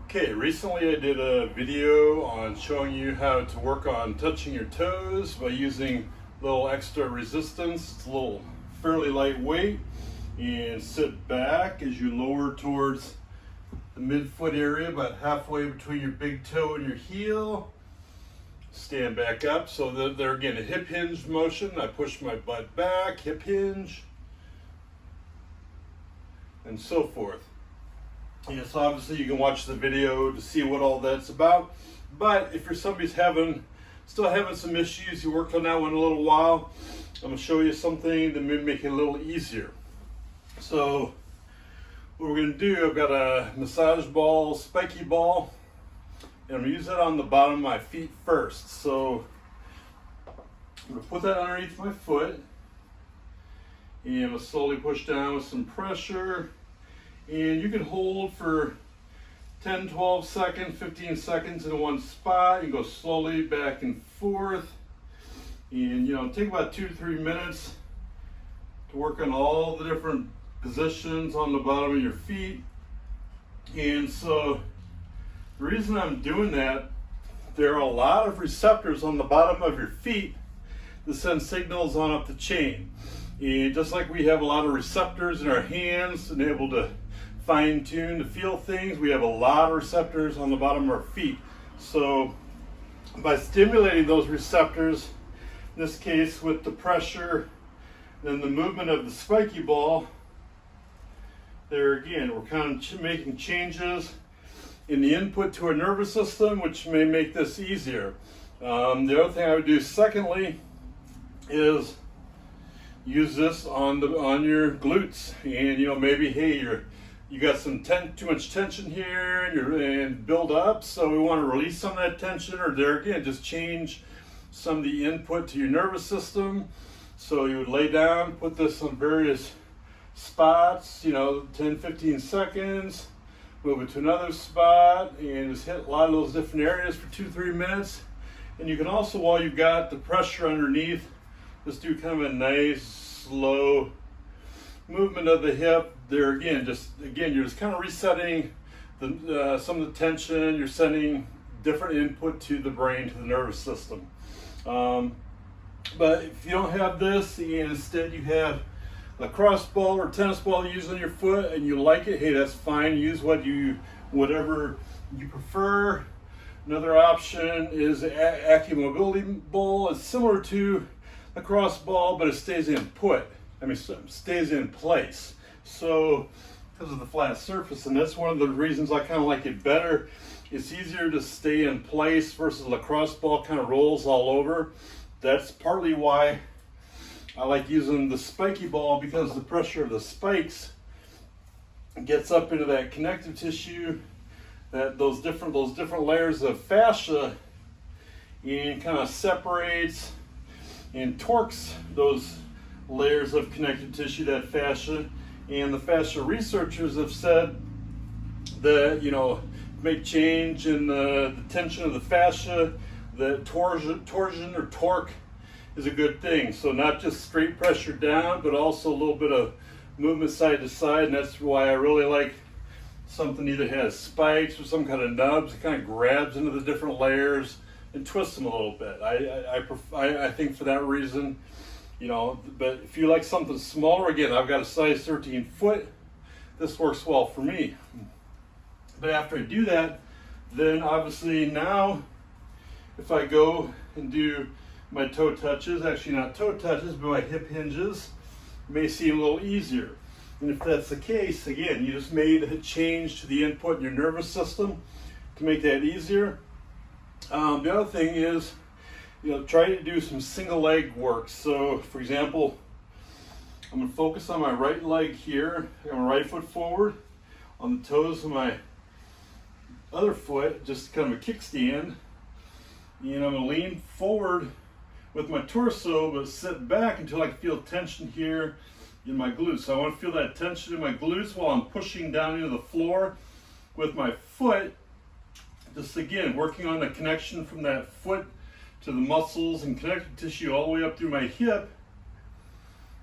Okay, recently I did a video on showing you how to work on touching your toes by using a little extra resistance. It's a little fairly lightweight, and sit back as you lower towards the midfoot area, about halfway between your big toe and your heel. Stand back up, so that there again a hip hinge motion. I push my butt back, hip hinge, and so forth. Yes, obviously you can watch the video to see what all that's about. But if you're somebody's still having some issues, you worked on that one a little while, I'm going to show you something that may make it a little easier. So what we're going to do, I've got a massage ball, spiky ball, and I'm going to use that on the bottom of my feet first. So I'm going to put that underneath my foot, and I'm going to slowly push down with some pressure. And you can hold for 10, 12 seconds, 15 seconds in one spot. You go slowly back and forth. And take about 2 to 3 minutes to work on all the different positions on the bottom of your feet. And so the reason I'm doing that, there are a lot of receptors on the bottom of your feet that send signals on up the chain. And just like we have a lot of receptors in our hands and able to fine tune to feel things, we have a lot of receptors on the bottom of our feet. So by stimulating those receptors, in this case with the pressure, then the movement of the spiky ball, there again, we're kind of making changes in the input to our nervous system, which may make this easier. The other thing I would do secondly is use this on your glutes, and maybe you got some too much tension here and build up, so we want to release some of that tension, or there again just change some of the input to your nervous system. So you would lay down, put this on various spots, 10-15 seconds, move it to another spot, and just hit a lot of those different areas for 2-3 minutes. And you can also, while you've got the pressure underneath, just do kind of a nice slow movement of the hip. There again, you're just kind of resetting some of the tension. You're sending different input to the brain, to the nervous system. But if you don't have this, and instead you have a lacrosse ball or tennis ball you use on your foot, and you like it, hey, that's fine. Use whatever you prefer. Another option is active mobility ball. It's similar to lacrosse ball, but it stays in place. So because of the flat surface, and that's one of the reasons I kind of like it better. It's easier to stay in place versus lacrosse ball kind of rolls all over. That's partly why I like using the spiky ball, because the pressure of the spikes gets up into that connective tissue, that those different layers of fascia, and kind of separates and torques those layers of connective tissue, that fascia. And the fascia researchers have said that make change in the tension of the fascia, that torsion or torque is a good thing. So not just straight pressure down, but also a little bit of movement side to side. And that's why I really like something either has spikes or some kind of nubs. It kind of grabs into the different layers and twists them a little bit. I think for that reason. But if you like something smaller, again, I've got a size 13 foot. This works well for me. But after I do that, then obviously now, if I go and do my toe touches, actually not toe touches, but my hip hinges, it may seem a little easier. And if that's the case, again, you just made a change to the input in your nervous system to make that easier. The other thing is, try to do some single leg work. So for example, I'm going to focus on my right leg here. I got my right foot forward on the toes of my other foot, just kind of a kickstand. And I'm going to lean forward with my torso, but sit back until I feel tension here in my glutes. So I want to feel that tension in my glutes while I'm pushing down into the floor with my foot. Just again, working on the connection from that foot to the muscles and connective tissue all the way up through my hip,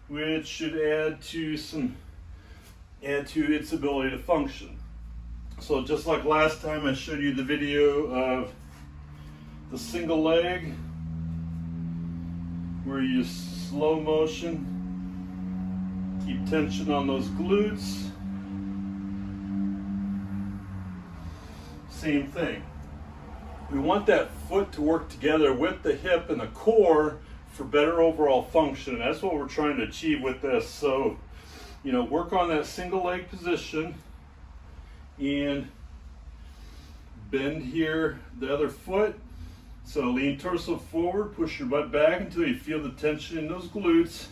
which should add to its ability to function. So just like last time, I showed you the video of the single leg, where you use slow motion, keep tension on those glutes. Same thing. We want that foot to work together with the hip and the core for better overall function. That's what we're trying to achieve with this. So, work on that single leg position and bend here the other foot. So lean torso forward, push your butt back until you feel the tension in those glutes.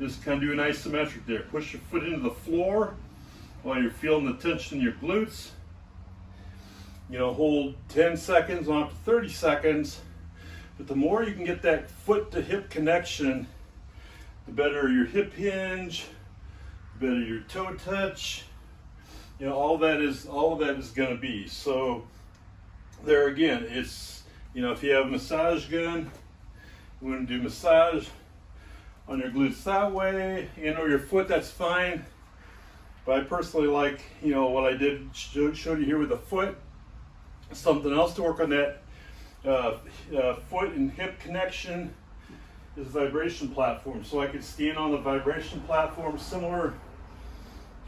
Just kind of do an isometric there. Push your foot into the floor while you're feeling the tension in your glutes. Hold 10 seconds on up to 30 seconds. But the more you can get that foot to hip connection, the better your hip hinge, the better your toe touch. All of that is going to be. So there again, it's, if you have a massage gun, you want to do massage on your glutes that way, or your foot, that's fine. But I personally like, what I did, showed you here with the foot. Something else to work on that foot and hip connection is vibration platform. So I could stand on the vibration platform similar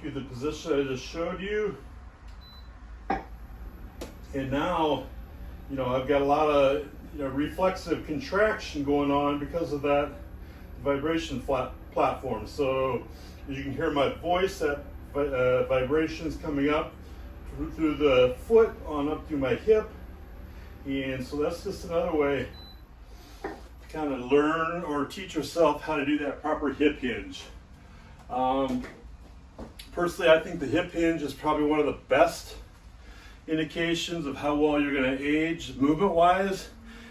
to the position I just showed you. And now, I've got a lot of reflexive contraction going on because of that vibration platform. So as you can hear my voice, that vibrations coming up through the foot on up through my hip. And so that's just another way to kind of learn or teach yourself how to do that proper hip hinge. Personally, I think the hip hinge is probably one of the best indications of how well you're going to age movement wise,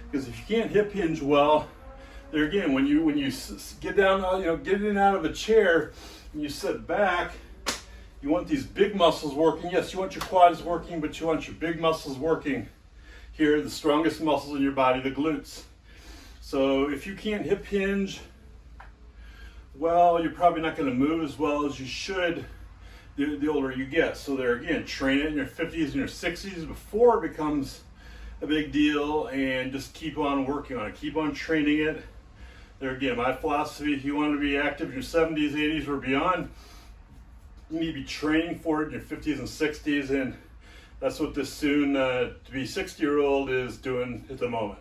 because if you can't hip hinge well, there again, when you get down, get in and out of a chair and you sit back, you want these big muscles working. Yes, you want your quads working, but you want your big muscles working here, the strongest muscles in your body, the glutes. So if you can't hip hinge well, you're probably not going to move as well as you should the older you get. So there again, train it in your 50s and your 60s before it becomes a big deal, and just keep on working on it. Keep on training it. There again, my philosophy, if you want to be active in your 70s, 80s, or beyond, you need to be training for it in your 50s and 60s, and that's what this soon to be 60-year-old is doing at the moment.